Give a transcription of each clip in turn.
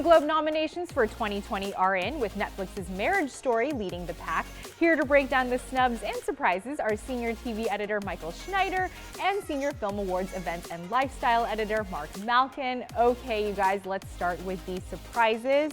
Golden Globe nominations for 2020 are in, with Netflix's Marriage Story leading the pack. Here to break down the snubs and surprises are senior TV editor Michael Schneider and senior Film Awards events and lifestyle editor Mark Malkin. Okay, you guys, let's start with the surprises.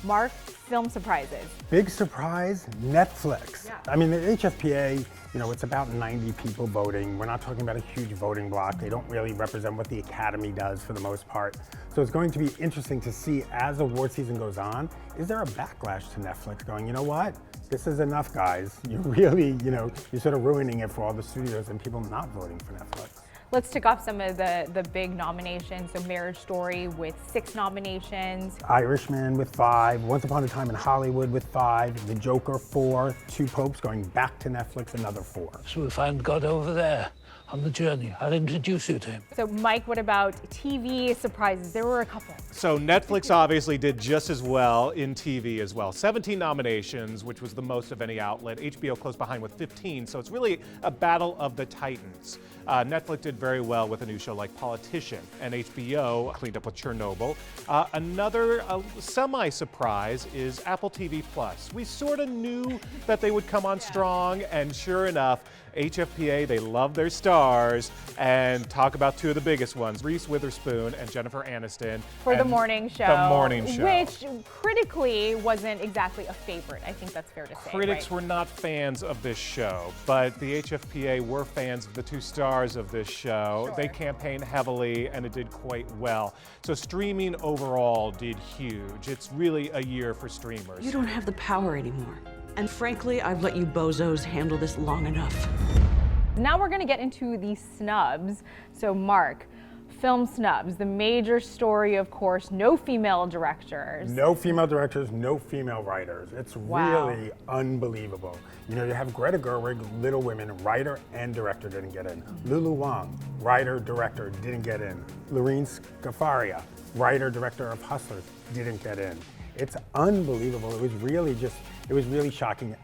Mark, film surprises. Big surprise, Netflix. Yeah. I mean, the HFPA, it's about 90 people voting. We're not talking about a huge voting block. They don't really represent what the Academy does for the most part. So it's going to be interesting to see as award season goes on, is there a backlash to Netflix going, you know what? This is enough, guys. You really, you're sort of ruining it for all the studios and people not voting for Netflix. Let's tick off some of the big nominations. So Marriage Story with 6 nominations. Irishman with 5, Once Upon a Time in Hollywood with 5, The Joker 4, Two Popes going back to Netflix, another 4. So we'll find God over there on the journey. I'll introduce you to him. So Mike, what about TV surprises? There were a couple. So Netflix obviously did just as well in TV as well. 17 nominations, which was the most of any outlet. HBO close behind with 15, so it's really a battle of the titans. Netflix did very well with a new show like Politician, and HBO cleaned up with Chernobyl. Another semi-surprise is Apple TV Plus. We sort of knew that they would come on strong, and sure enough, HFPA, they love their stars, and talk about 2 of the biggest ones, Reese Witherspoon and Jennifer Aniston. For the morning show. The morning show. Which critically wasn't exactly a favorite. I think that's fair to say. Critics right? were not fans of this show, but the HFPA were fans of the 2 stars of this show. Sure. They campaigned heavily, and it did quite well. So streaming overall did huge. It's really a year for streamers. You don't have the power anymore. And frankly, I've let you bozos handle this long enough. Now we're going to get into the snubs. So Mark, film snubs. The major story, of course, no female directors. No female directors, no female writers. It's Wow. really unbelievable. You have Greta Gerwig, Little Women, writer and director didn't get in. Lulu Wang, writer, director, didn't get in. Lorene Scafaria, writer, director of Hustlers, didn't get in. It's unbelievable. It was really shocking.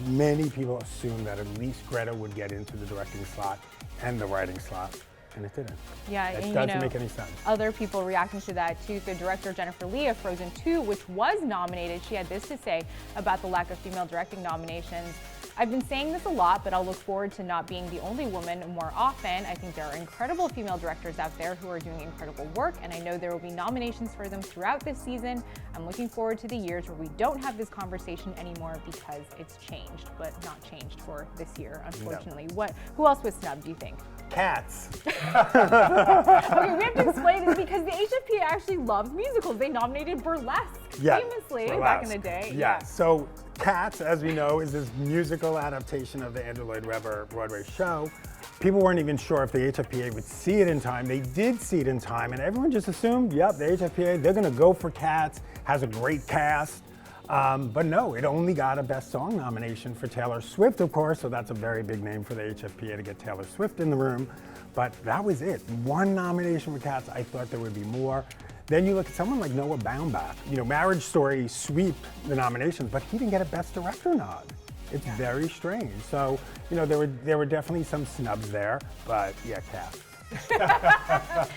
Many people assumed that at least Greta would get into the directing slot and the writing slot, and it didn't. Yeah, It and doesn't make any sense. Other people reacting to that too. So director Jennifer Lee of Frozen 2, which was nominated, she had this to say about the lack of female directing nominations. I've been saying this a lot, but I'll look forward to not being the only woman more often. I think there are incredible female directors out there who are doing incredible work, and I know there will be nominations for them throughout this season. I'm looking forward to the years where we don't have this conversation anymore because it's changed, but not changed for this year, unfortunately. No. Who else was snubbed, do you think? Cats. Okay, we have to explain this because the HFPA actually loves musicals. They nominated Burlesque famously back in the day. Yeah. So Cats, as we know, is this musical adaptation of the Andrew Lloyd Webber Broadway show. People weren't even sure if the HFPA would see it in time. They did see it in time, and everyone just assumed, yep, the HFPA, they're gonna go for Cats, has a great cast. But no, it only got a Best Song nomination for Taylor Swift, of course, so that's a very big name for the HFPA to get Taylor Swift in the room. But that was it. 1 nomination for Cats. I thought there would be more. Then you look at someone like Noah Baumbach. Marriage Story swept the nominations, but he didn't get a Best Director nod. It's very strange. So, there were definitely some snubs there, but yeah, Cats.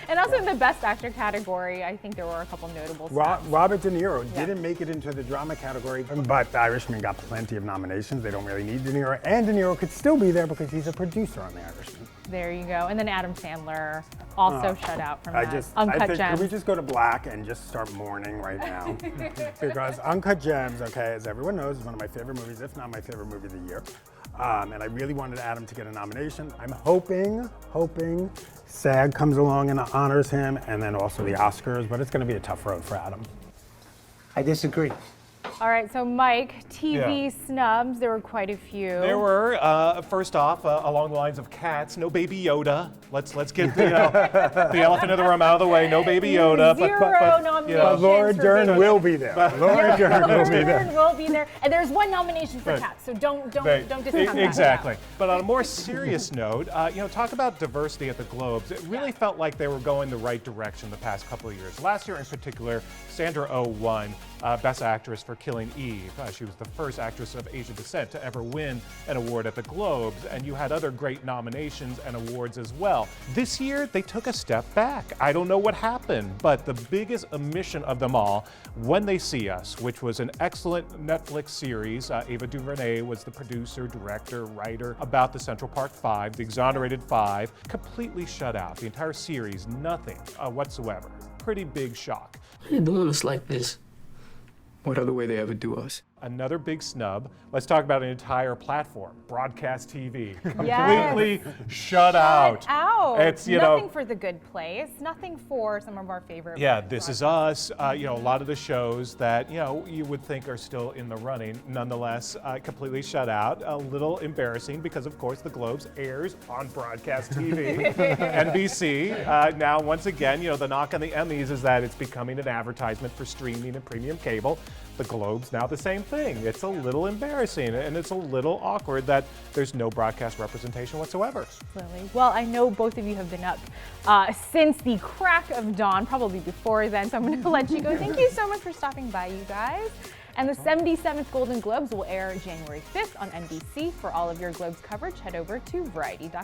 And also in the Best Actor category, I think there were a couple notable snubs. Robert De Niro didn't make it into the drama category, but The Irishman got plenty of nominations. They don't really need De Niro, and De Niro could still be there because he's a producer on The Irishman. There you go. And then Adam Sandler also shut out from that. I think, Gems. can we just go to black and just start mourning right now? Because Uncut Gems, okay, as everyone knows, is one of my favorite movies, if not my favorite movie of the year. And I really wanted Adam to get a nomination. I'm hoping SAG comes along and honors him, and then also the Oscars, but it's going to be a tough road for Adam. I disagree. All right, so Mike, TV snubs, there were quite a few. There were, first off, along the lines of Cats, no Baby Yoda. Let's get the elephant in the room out of the way. No Baby Yoda. Zero nominations. But Laura for Dern Baby. will be there. Laura Dern will be there. Dern will be there. And there's 1 nomination for Cats, so don't discount that. Exactly. But on a more serious note, talk about diversity at the Globes. It really felt like they were going the right direction the past couple of years. Last year in particular, Sandra Oh won Best Actress for Killing Eve. She was the first actress of Asian descent to ever win an award at the Globes, and you had other great nominations and awards as well. This year, they took a step back. I don't know what happened, but the biggest omission of them all, When They See Us, which was an excellent Netflix series. Ava DuVernay was the producer, director, writer about the Central Park Five, the Exonerated Five, completely shut out. The entire series, nothing whatsoever. Pretty big shock. They're doing us like this. What other way they ever do us? Another big snub. Let's talk about an entire platform, broadcast TV, Yes. completely shut out. It's, you nothing know, for The Good Place, nothing for some of our favorite. yeah, This Is Us, you know, a lot of the shows that, you know, you would think are still in the running, nonetheless, completely shut out. A little embarrassing because, of course, the Globes airs on broadcast TV, NBC. Now, once again, you know, the knock on the Emmys is that it's becoming an advertisement for streaming and premium cable. The Globes now the same thing. It's a little embarrassing and it's a little awkward that there's no broadcast representation whatsoever. Absolutely. Well, I know both of you have been up since the crack of dawn, probably before then, so I'm going to let you go. Thank you so much for stopping by, you guys. And the 77th Golden Globes will air January 5th on NBC. For all of your Globes coverage, head over to Variety.com.